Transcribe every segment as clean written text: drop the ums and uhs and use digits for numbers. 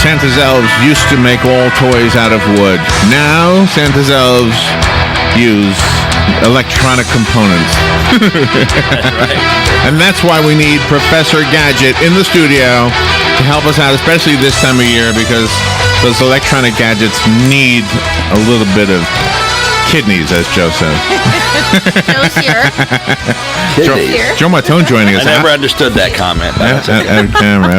Santa's elves used to make all toys out of wood. Now, Santa's elves use electronic components. That's right. And that's why we need Professor Gadget in the studio to help us out, especially this time of year, because those electronic gadgets need a little bit of kidneys, as Joe says. Joe's here. Joe Martone joining us. I never understood that comment. Out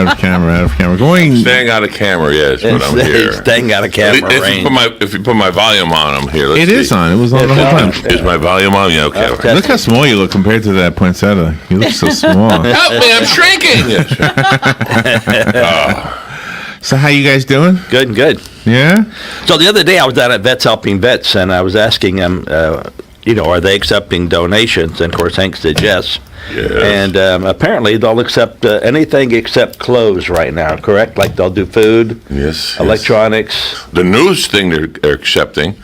of camera. Going. Staying out of camera, yes, but I'm here. Staying out of camera range. If you put my volume on, I'm here. It is on. It was on the whole time. Is my volume on? Yeah, okay. Look how small you look compared to that poinsettia. You look so small. Help me, I'm shrinking. So how you guys doing? Good. Yeah? So the other day I was out at Vets Helping Vets, and I was asking them, are they accepting donations? And of course, Hank said yes. Yes. And apparently they'll accept anything except clothes right now, correct? Like they'll do food, Yes. electronics. The newest thing they're accepting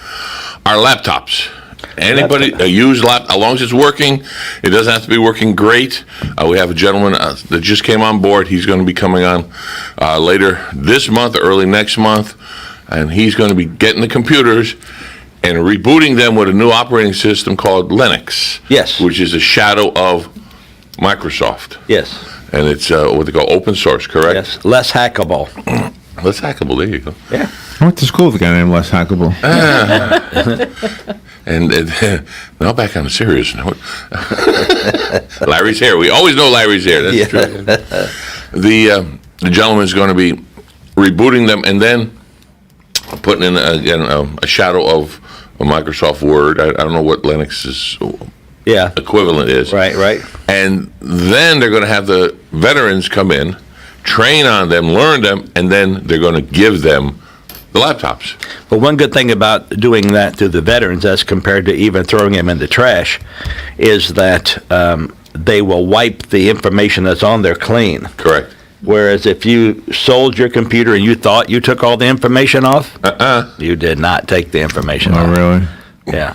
are laptops. Anybody use laptop, as long as it's working, it doesn't have to be working great. We have a gentleman that just came on board. He's going to be coming on later this month, early next month, and he's going to be getting the computers and rebooting them with a new operating system called Linux. Yes. Which is a shadow of Microsoft. Yes. And it's what they call open source, correct? Yes. Less hackable. Less hackable, there you go. Yeah. I went to school with a guy named Les Hackable. And now back on a serious note. Larry's here. We always know Larry's here. That's true. The gentleman's going to be rebooting them and then putting in a shadow of a Microsoft Word. I don't know what Linux's equivalent is. Right. And then they're going to have the veterans come in, train on them, learn them, and then they're going to give them the laptops. But one good thing about doing that to the veterans, as compared to even throwing them in the trash, is that they will wipe the information that's on there clean. Correct. Whereas if you sold your computer and you thought you took all the information off, you did not take the information off. Oh, really? Yeah.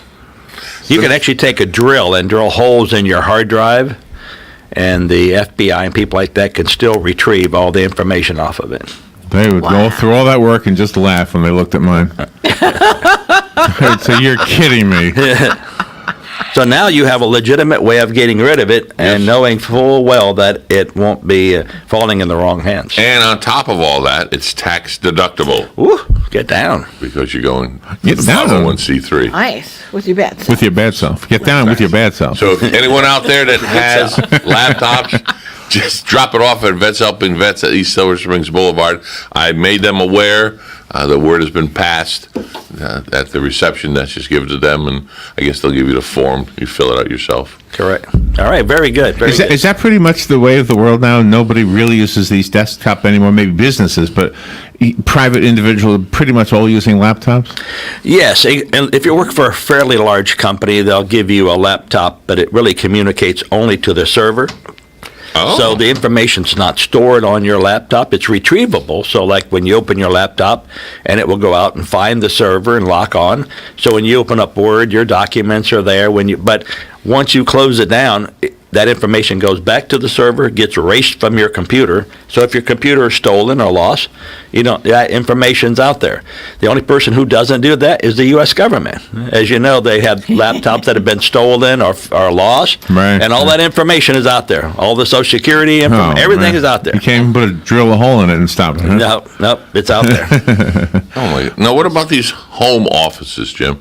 You can actually take a drill and drill holes in your hard drive, and the FBI and people like that can still retrieve all the information off of it. They would go through all that work and just laugh when they looked at mine. I'd say, you're kidding me. So now you have a legitimate way of getting rid of it and knowing full well that it won't be falling in the wrong hands. And on top of all that, it's tax deductible. Ooh, get down. Because you're going Get down. 501c3. Nice. With your bets. With your bad self. Get down with your bad self. So if anyone out there that has laptops, just drop it off at Vets Helping Vets at East Silver Springs Boulevard. I made them aware. The word has been passed at the reception. That's just give it to them, and I guess they'll give you the form. You fill it out yourself. Correct. All right, very good. Is that pretty much the way of the world now? Nobody really uses these desktop anymore, maybe businesses, but private individuals are pretty much all using laptops? Yes, and if you work for a fairly large company, they'll give you a laptop, but it really communicates only to the server. Oh. So the information's not stored on your laptop. It's retrievable. So like when you open your laptop, and it will go out and find the server and lock on. So when you open up Word, your documents are there. But once you close it down, that information goes back to the server, gets erased from your computer. So if your computer is stolen or lost, that information's out there. The only person who doesn't do that is the U.S. government. As you know, they have laptops that have been stolen or lost, right, and all that information is out there. All the Social Security information, everything is out there. You can't even drill a hole in it and stop it, huh? No, it's out there. Oh my! Now, what about these home offices, Jim?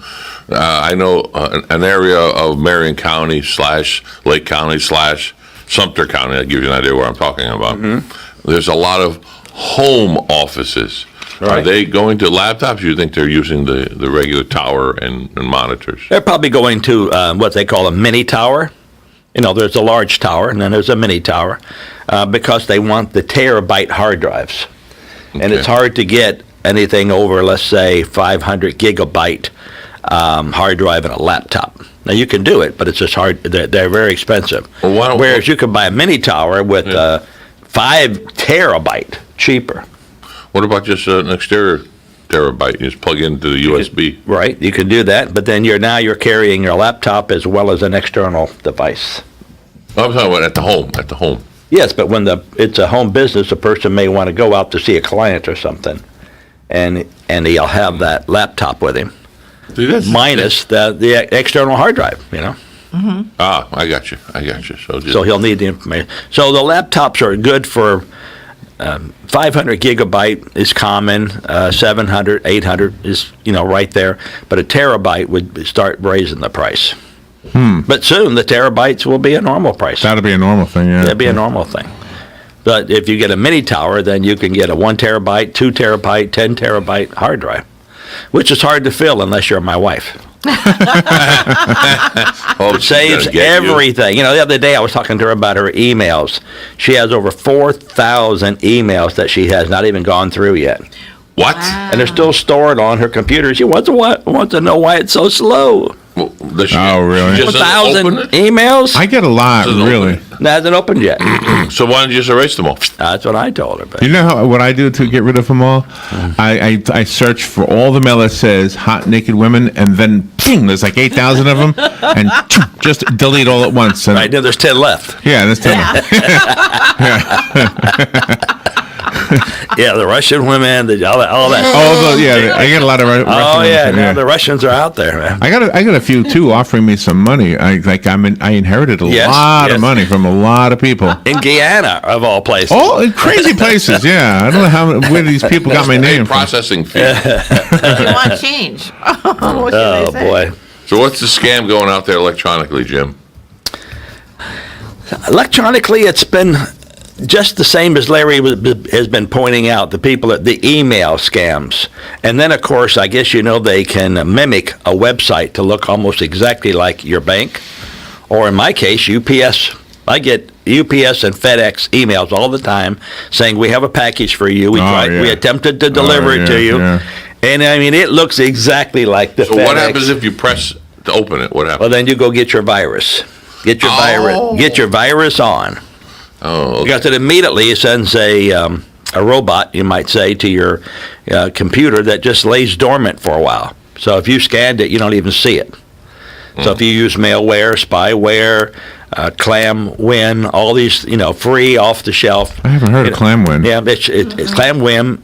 I know an area of Marion County / Lake County / Sumter County. I'll give you an idea where I'm talking about. Mm-hmm. There's a lot of home offices. Right. Are they going to laptops? You think they're using the regular tower and monitors? They're probably going to what they call a mini tower. There's a large tower, and then there's a mini tower, because they want the terabyte hard drives. Okay. And it's hard to get anything over, let's say, 500 gigabyte hard drive in a laptop. Now, you can do it, but it's just hard. They're very expensive. Well, whereas you can buy a mini tower with 5 terabyte cheaper. What about just an exterior terabyte? You just plug into the USB. Right, you can do that, but then you're carrying your laptop as well as an external device. I'm talking about at the home. Yes, but when it's a home business, a person may want to go out to see a client or something. and he'll have that laptop with him, See, that's- minus the external hard drive. Ah, I got you. So he'll need the information. So the laptops are good for 500 gigabyte is common, 700, 800 is right there, but a terabyte would start raising the price. But soon the terabytes will be a normal price. That'll be a normal thing, yeah. That'd be a normal thing. But if you get a mini tower, then you can get a 1 terabyte, 2 terabyte, 10 terabyte hard drive, which is hard to fill unless you're my wife. Oh, Saves everything. The other day I was talking to her about her emails. She has over 4,000 emails that she has not even gone through yet. What? And they're still stored on her computer. She wants to know why it's so slow. Well, does she, Oh, really? She just doesn't 1,000 open it? emails? I get a lot, Doesn't really. open That hasn't opened yet. So why don't you just erase them all? That's what I told her. But You know what I do to get rid of them all? I search for all the mail that says hot naked women, and then ping, there's like 8,000 of them, and just delete all at once. And, right now there's 10 left. Yeah, that's Yeah. Yeah, the Russian women, all that. Oh, yeah, I get a lot of. Oh yeah, now the Russians are out there, man. I got a few too offering me some money. I inherited a Yes, lot yes. of money from a lot of people. In Guyana, of all places. All in crazy places. Yeah, I don't know where these people got my name from. Processing fee. You want change. What should I Oh say? boy. So what's the scam going out there electronically, Jim? Electronically, it's been just the same as Larry has been pointing out, the email scams. And then, of course, I guess they can mimic a website to look almost exactly like your bank. Or in my case, UPS. I get UPS and FedEx emails all the time saying, we have a package for you. We attempted to deliver it to you. Yeah. And, I mean, it looks exactly like the So FedEx. what happens if you press to open it? What Well, happens? then you go get your virus. Get your virus on. Oh, okay. Because it immediately sends a robot, you might say, to your computer that just lays dormant for a while. So if you scanned it, you don't even see it. So if you use malware, spyware, ClamWin, all these, free, off the shelf. I haven't heard of ClamWin. Yeah, it's ClamWin.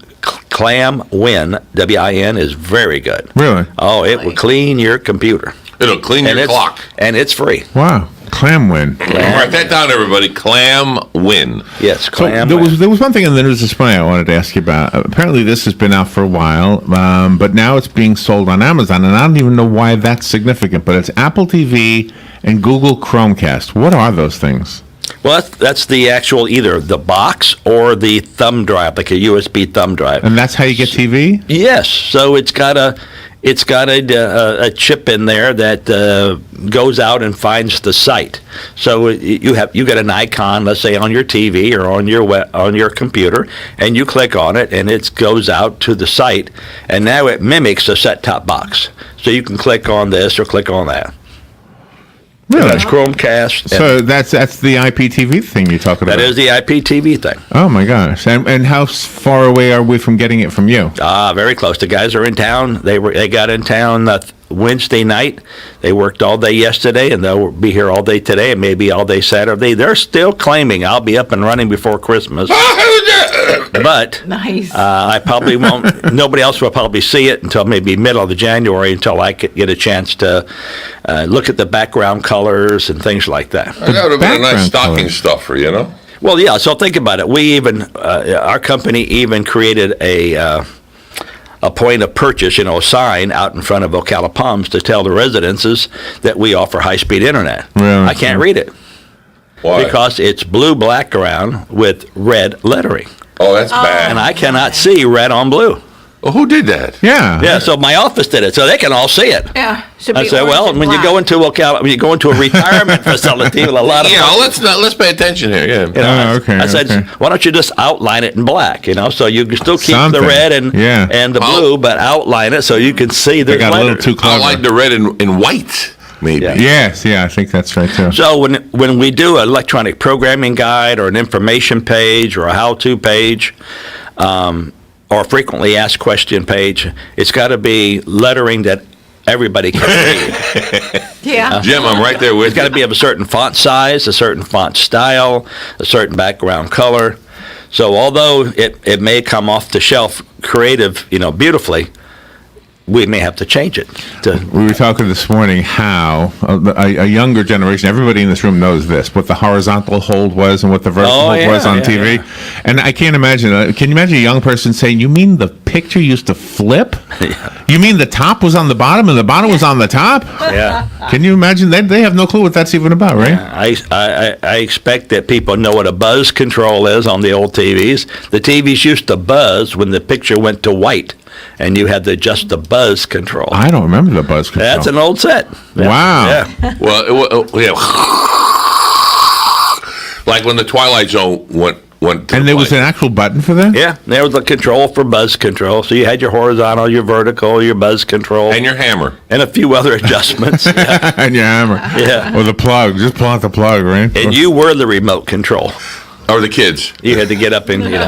ClamWin, WIN, is very good. Really? Oh, it will clean your computer. It'll clean your clock. And it's free. Wow. ClamWin. Write that down, everybody. ClamWin. Yes, So ClamWin. there was one thing in the news this morning I wanted to ask you about. Apparently, this has been out for a while, but now it's being sold on Amazon, and I don't even know why that's significant. But it's Apple TV and Google Chromecast. What are those things? Well, that's the actual either the box or the thumb drive, like a USB thumb drive. And that's how you get TV? Yes, so it's got a chip in there that goes out and finds the site. So you get an icon, let's say on your TV or on your computer, and you click on it, and it goes out to the site, and now it mimics a set-top box. So you can click on this or click on that. Really? That's Chromecast. So that's the IPTV thing you're talking about? That is the IPTV thing. Oh, my gosh. And how far away are we from getting it from you? Very close. The guys are in town. They got in town Wednesday night. They worked all day yesterday, and they'll be here all day today, and maybe all day Saturday. They're still claiming I'll be up and running before Christmas. But Nice. I probably won't. Nobody else will probably see it until maybe middle of January, until I could get a chance to look at the background colors and things like that. That would have been a background nice stocking color. stuffer, you know? Well, yeah. So think about it. We even our company even created a point of purchase, a sign out in front of Ocala Palms to tell the residences that we offer high-speed internet. Really? I can't read it Why? because it's blue background with red lettering, Oh, that's bad. and I cannot see red on blue. Well, who did that? Yeah. Yeah, so my office did it, so they can all see it. Yeah. Should be I said, orange well, and when you black. go into Ocala, when you go into a retirement facility with a lot of Let's pay attention here. Yeah. Oh, okay, I said, okay. why don't you just outline it in black, so you can still keep Something. the red and the Oh. blue, but outline it so you can see They the got a little letters. too I clever. like the red and white, maybe. Yeah. Yes, yeah, I think that's right, too. So when we do an electronic programming guide or an information page or a how-to page, or a frequently asked question page, it's got to be lettering that everybody can read. Yeah. Jim, I'm right there with It's got to be of a certain font size, a certain font style, a certain background color. So although it may come off the shelf creative, beautifully, we may have to change it. We were talking this morning how a younger generation, everybody in this room knows this, what the horizontal hold was and what the vertical hold was on TV. Yeah. And I can't imagine, can you imagine a young person saying, you mean the picture used to flip? Yeah. You mean the top was on the bottom and the bottom was on the top? Yeah. Can you imagine? They have no clue what that's even about, right? Yeah. I expect that people know what a buzz control is on the old TVs. The TVs used to buzz when the picture went to white. And you had to adjust the buzz control. I don't remember the buzz control. That's an old set. Yeah. Wow. Yeah. Well, like when the Twilight Zone went. And there was an actual button for that? Yeah, there was a control for buzz control. So you had your horizontal, your vertical, your buzz control. And your hammer. And a few other adjustments. Yeah. And your hammer. Yeah. Or the plug. Just pull out the plug, right? And you were the remote control. Or the kids. You had to get up and, Right.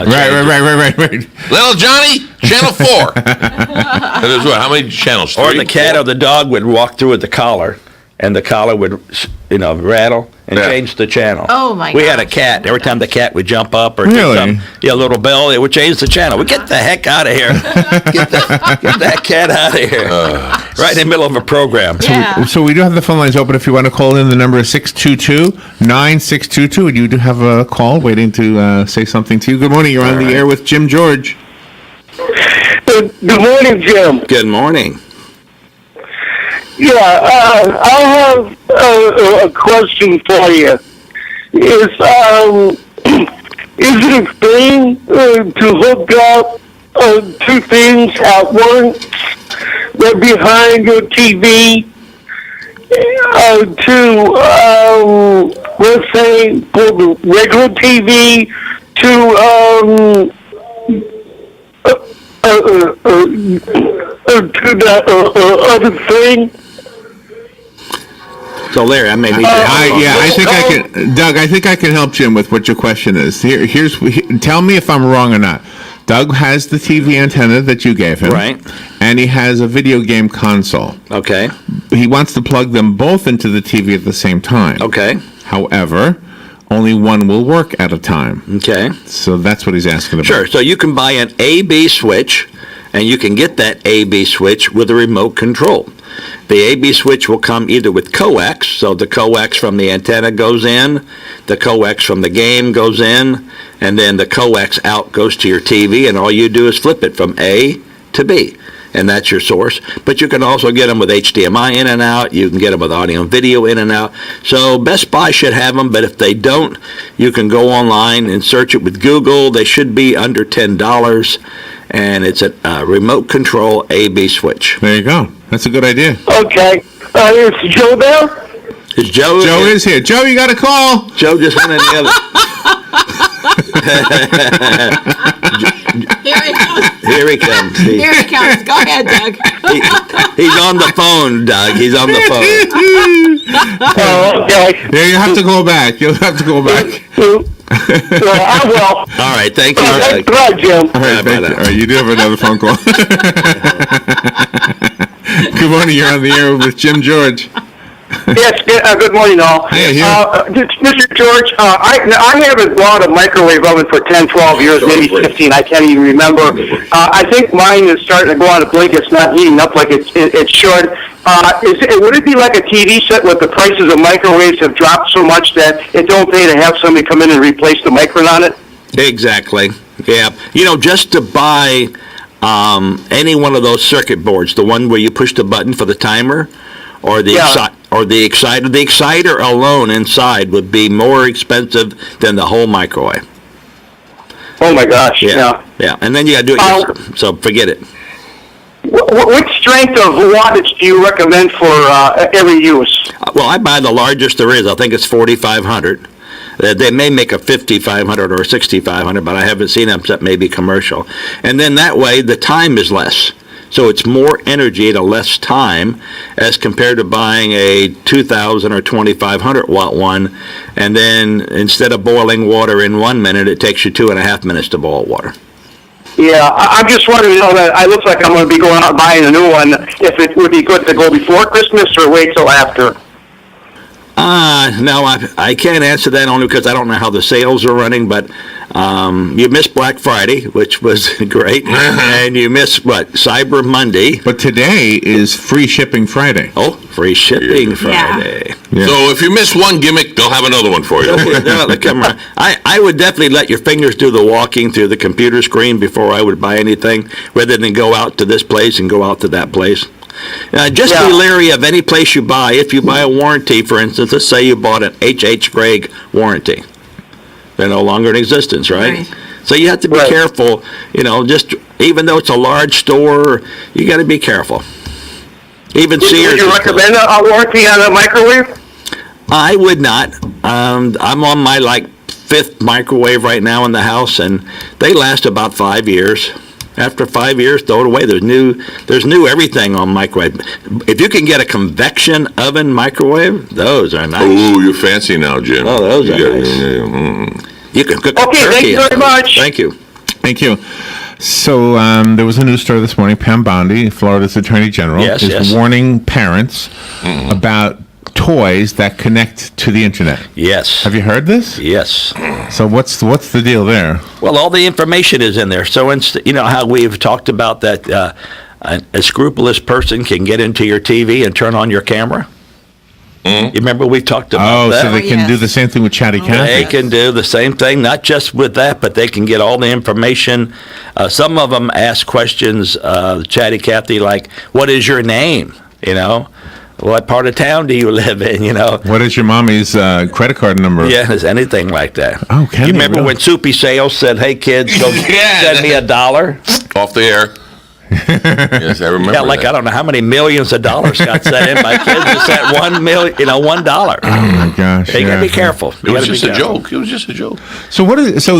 Little Johnny, channel 4. And there's what, how many channels? 3? Or the cat or the dog would walk through with the collar, and the collar would, rattle and change the channel. Oh, my We had a gosh. cat. Every time the cat would jump up or Really? do something, a little bell, it would change the channel. We get the heck out of here. Get that cat out of here. Right in the middle of a program. Yeah. So we do have the phone lines open if you want to call in. The number is 622-9622. And you do have a call waiting to say something to you. Good morning. You're on the air with Jim George. Good morning, Jim. Good morning. Yeah, I have a question for you. Is it a thing to hook up two things at once? They're behind your TV let's say, for the regular TV to the other thing? So, Larry, I may need I think I can, Doug. I think I can help Jim with what your question is. Tell me if I'm wrong or not. Doug has the TV antenna that you gave him, Right. And he has a video game console. Okay. He wants to plug them both into the TV at the same time. Okay. However, only one will work at a time. Okay. So that's what he's asking about. Sure. So you can buy an A/B switch, and you can get that A/B switch with a remote control. The A/B switch will come either with coax, so the coax from the antenna goes in, the coax from the game goes in, and then the coax out goes to your TV, and all you do is flip it from A to B. And that's your source. But you can also get them with HDMI in and out. You can get them with audio and video in and out. So Best Buy should have them, but if they don't, you can go online and search it with Google. They should be under $10, and it's a remote control A/B switch. There you go. That's a good idea. Okay. Is Joe there? Is Joe? Joe is here. Joe, you got a call. Joe just went in the other. Here he comes. Here he comes. Here he comes. Go ahead, Doug. He's on the phone, Doug. He's on the phone. Oh, okay. Yeah, you have to go back. You'll have to go back. Well, I will. All right. Thank you, Thanks Doug. a lot, Jim. All right, thank you. All right, you do have another phone call. Good morning. You're on the air with Jim George. Yes, good morning, all. Hey, here. Mr. George, I haven't bought a microwave oven for 10, 12 years, maybe 15. I can't even remember. I think mine is starting to go on a blink. It's not heating up like it should. Would it be like a TV set where the prices of microwaves have dropped so much that it don't pay to have somebody come in and replace the micron on it? Exactly. Yeah. Just to buy any one of those circuit boards, the one where you push the button for the timer, or the exciter. The exciter alone inside would be more expensive than the whole microwave. Oh my gosh! Yeah. And then you got to do it yourself. So forget it. What strength of wattage do you recommend for every use? Well, I buy the largest there is. I think it's 4,500. They may make a 5,500 or a 6,500, but I haven't seen them except maybe commercial. And then that way the time is less. So it's more energy at a less time as compared to buying a 2,000 or 2,500 watt one, and then instead of boiling water in 1 minute, it takes you 2.5 minutes to boil water. Yeah, I'm just wondering, that it looks like I'm going to be going out and buying a new one, if it would be good to go before Christmas or wait till after. No, I can't answer that only because I don't know how the sales are running, but you missed Black Friday, which was great, and you missed, Cyber Monday. But today is free shipping Friday. Oh, free shipping Friday. Yeah. So if you miss one gimmick, they'll have another one for you. I would definitely let your fingers do the walking through the computer screen before I would buy anything, rather than go out to this place and go out to that place. Just be leery of any place you buy. If you buy a warranty, for instance, let's say you bought an H.H. Gregg warranty. They're no longer in existence, right? So you have to be careful, just even though it's a large store, you got to be careful. Even Sears. Would you recommend a warranty on a microwave? I would not. I'm on my 5th microwave right now in the house, and they last about 5 years. After 5 years, throw it away. There's new everything on microwave. If you can get a convection oven microwave, those are nice. Ooh, you're fancy now, Jim. Oh, those are nice. You can cook Okay, turkey. thank you very much. Thank you. Thank you. So there was a news story this morning. Pam Bondi, Florida's Attorney General, is warning parents about toys that connect to the internet. Yes. Have you heard this? Yes. So what's the deal there? Well, all the information is in there. So, how we've talked about that a scrupulous person can get into your TV and turn on your camera? You remember we talked about that? So they can do the same thing with Chatty Cathy? They can do the same thing, not just with that, but they can get all the information. Some of them ask questions, Chatty Cathy, like, what is your name? What part of town do you live in, What is your mommy's credit card number? Yeah, it's anything like that. Oh, can you they remember really? when Soupy Sales said, hey, kids, go send me $1? Off the air. Yes, I remember. Yeah, I don't know how many millions of dollars got sent in by kids who sent $1. Oh my gosh! You gotta be careful. It was just a joke. It was just a joke. So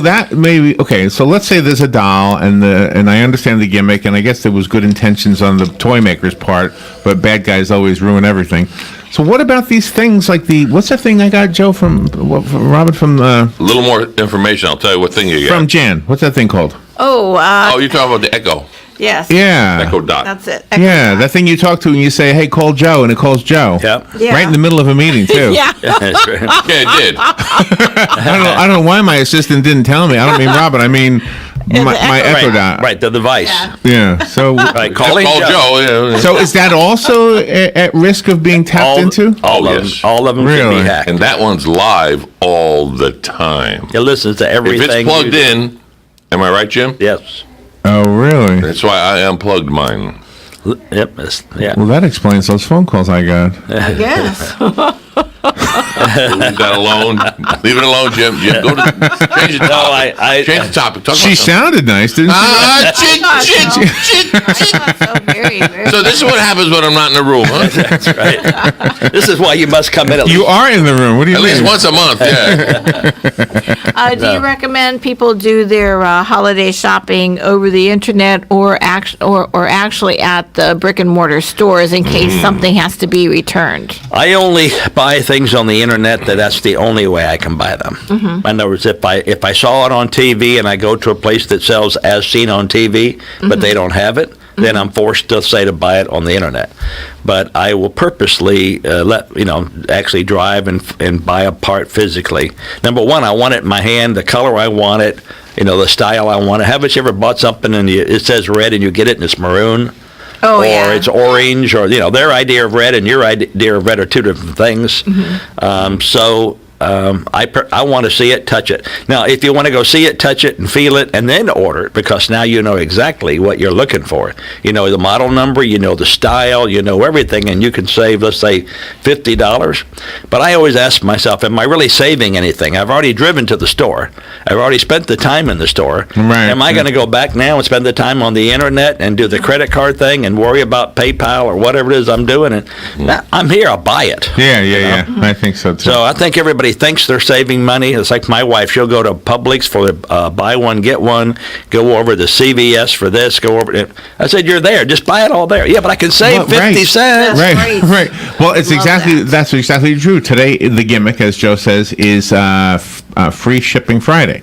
that maybe okay. So let's say there's a doll, and I understand the gimmick, and I guess there was good intentions on the toy maker's part, but bad guys always ruin everything. So what about these things like what's that thing I got, Joe, from Robert from A little more information. I'll tell you what thing you got. from Jan? What's that thing called? Oh, You're talking about the Echo. yes. Yeah. Echo Dot. That's it. Yeah, that thing you talk to and you say, "Hey, call Joe," and it calls Joe. Yep. Yeah. Right in the middle of a meeting too. Yeah. That's right. Yeah, it did. I don't know why my assistant didn't tell me. I don't mean Robin. I mean my Echo Dot. Right, the device. Yeah. Yeah. So Right, Just calling call Joe. Yeah. so is that also at risk of being tapped into? All Oh, of yes. them. All of them can Really? be hacked. And that one's live all the time. It listens to If everything. it's plugged in, am I right, Jim? Yes. Oh, really? That's why I unplugged mine. Yep. Yeah. Well, that explains those phone calls I got. I guess. Leave that alone. Leave it alone, Jim. Jim, go to change the topic. Change the topic. Talk She about something. sounded nice, didn't she? So this is what happens when I'm not in the room, huh? That's right. This is why you must come in at You least. are in the room. What do you At mean? least once a month, yeah. Do you recommend people do their holiday shopping over the internet or actually at the brick and mortar stores in case something has to be returned? I only buy things on the internet that's the only way I can buy them. In other words, if I saw it on TV and I go to a place that sells as seen on TV, but they don't have it, then I'm forced to buy it on the internet. But I will purposely actually drive and buy a part physically. Number one, I want it in my hand, the color I want it, the style I want it. Haven't you ever bought something and it says red and you get it and it's maroon? Oh, or yeah. it's orange, or their idea of red and your idea of red are two different things. I want to see it, touch it. Now, if you want to go see it, touch it, and feel it, and then order it, because now you know exactly what you're looking for. You know the model number, you know the style, you know everything, and you can save, let's say, $50. But I always ask myself, am I really saving anything? I've already driven to the store. I've already spent the time in the store. Right. Am I going to go back now and spend the time on the internet and do the credit card thing and worry about PayPal or whatever it is I'm doing? And I'm here, I'll buy it. Yeah. I think so too. So I think everybody thinks they're saving money. It's like my wife; she'll go to Publix for the buy one get one. Go over to CVS for this. Go over. I said, "You're there. Just buy it all there." Yeah, but I can save 50 cents. Right. Right. Well, it's Love that's exactly true. Today, the gimmick, as Joe says, is free shipping Friday.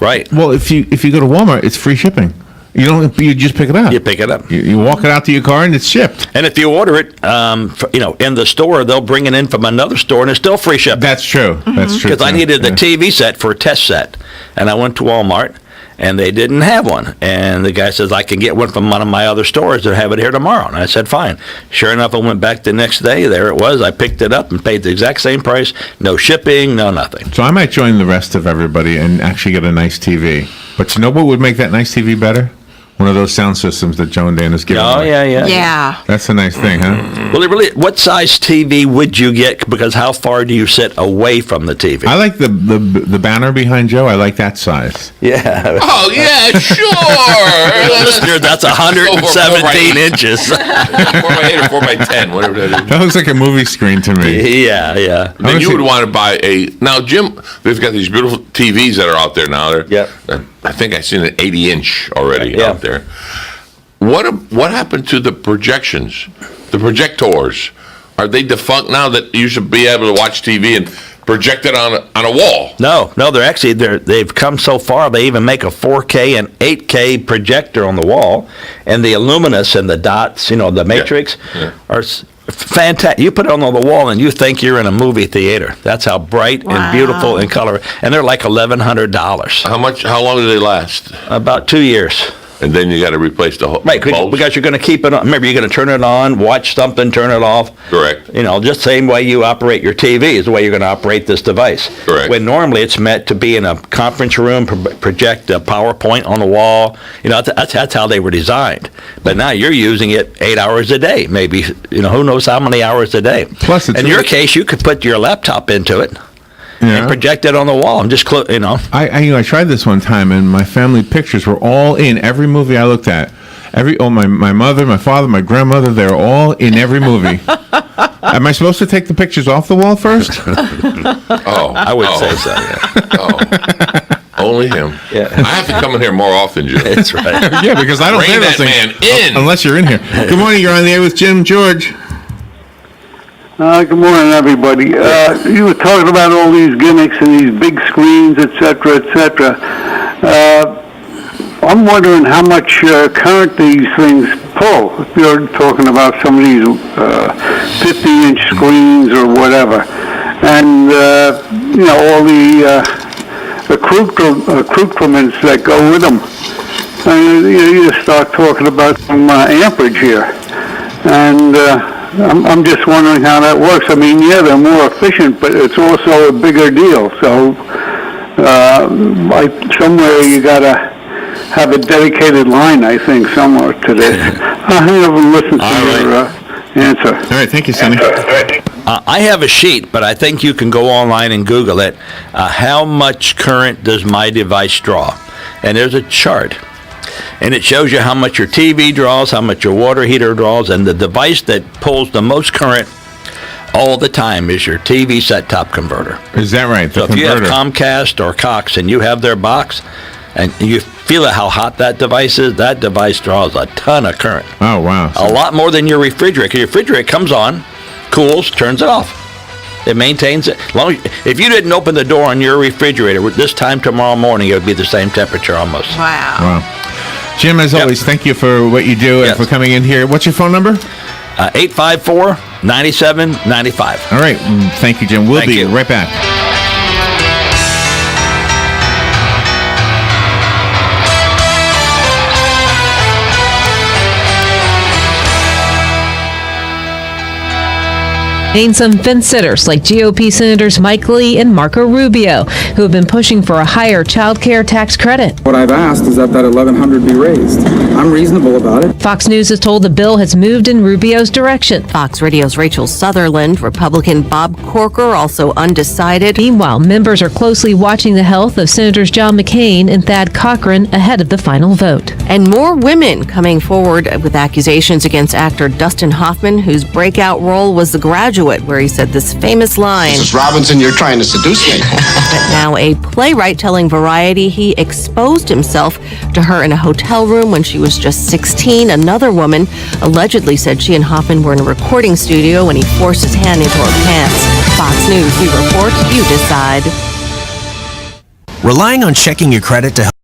Right. Well, if you go to Walmart, it's free shipping. You just pick it up. You pick it up. You walk it out to your car and it's shipped. And if you order it, in the store, they'll bring it in from another store, and it's still free shipping. That's true. That's true. Because I too. needed the TV set for a test set, and I went to Walmart, and they didn't have one. And the guy says, I can get one from one of my other stores and have it here tomorrow. And I said, fine. Sure enough, I went back the next day. There it was. I picked it up and paid the exact same price. No shipping, no nothing. So I might join the rest of everybody and actually get a nice TV. But you know what would make that nice TV better? One of those sound systems that Joe and Dan is giving Oh, away. yeah. Yeah. That's a nice thing, huh? Well, what size TV would you get? Because how far do you sit away from the TV? I like the banner behind Joe. I like that size. Yeah. Oh, yeah, sure. Listener, that's 117 inches. 4x8 or 4x10, whatever that is. That looks like a movie screen to me. Yeah. Then you would want to buy now, Jim, they've got these beautiful TVs that are out there now. Yep. I think I've seen an 80-inch already Yeah. out there. What happened to the projections, the projectors? Are they defunct now that you should be able to watch TV and project it on a wall? No, they've come so far, they even make a 4K and 8K projector on the wall, and the Illuminous and the dots, the matrix, are fantastic. You put it on the wall and you think you're in a movie theater. That's how bright and beautiful and color. And they're like $1,100. How long do they last? About 2 years. And then you got to replace the whole Right, bulbs? because you're going to keep it on. Remember, you're going to turn it on, watch something, turn it off. Correct. Just same way you operate your TV is the way you're going to operate this device. Correct. When normally it's meant to be in a conference room, project a PowerPoint on the wall. That's how they were designed. But now you're using it 8 hours a day, maybe. Who knows how many hours a day. Plus, it's in your case, you could put your laptop into it. And project it on the wall. And just I tried this one time, and my family pictures were all in every movie I looked at. My mother, my father, my grandmother, they're all in every movie. Am I supposed to take the pictures off the wall first? I would say so. Yeah. Only him. Yeah. I have to come in here more often, Jim. That's right. Yeah, because I don't Bring say those that things man in. unless you're in here. Good morning. You're on the air with Jim George. Good morning, everybody. You were talking about all these gimmicks and these big screens, et cetera, et cetera. I'm wondering how much current these things pull. If you're talking about some of these 50-inch screens or whatever. And, all the accoutrements that go with them. You just start talking about some amperage here. And I'm just wondering how that works. I mean, yeah, they're more efficient, but it's also a bigger deal. So, somewhere you got to have a dedicated line, I think, somewhere to this. I haven't listened to your answer. All right, thank you, Sonny. I have a sheet, but I think you can go online and Google it. How much current does my device draw? And there's a chart. And it shows you how much your TV draws, how much your water heater draws, and the device that pulls the most current all the time is your TV set-top converter. Is that right? So if you have Comcast or Cox and you have their box, and you feel how hot that device is, that device draws a ton of current. Oh, wow. A lot more than your refrigerator. Your refrigerator comes on, cools, turns it off. It maintains it. If you didn't open the door on your refrigerator this time tomorrow morning, it would be the same temperature almost. Wow. Jim, as always, thank you for what you do and for coming in here. What's your phone number? 854-9795. All right. Thank you, Jim. We'll be right back. Named some fence sitters like GOP Senators Mike Lee and Marco Rubio, who have been pushing for a higher child care tax credit. What I've asked is that $1,100 be raised. I'm reasonable about it. Fox News is told the bill has moved in Rubio's direction. Fox Radio's Rachel Sutherland, Republican Bob Corker, also undecided. Meanwhile, members are closely watching the health of Senators John McCain and Thad Cochran ahead of the final vote. And more women coming forward with accusations against actor Dustin Hoffman, whose breakout role was The Graduate, where he said this famous line, Mrs. Robinson, you're trying to seduce me. But now a playwright telling Variety he exposed himself to her in a hotel room when she was just 16. Another woman allegedly said she and Hoffman were in a recording studio when he forced his hand into her pants. Fox News, we report, you decide. Relying on checking your credit to help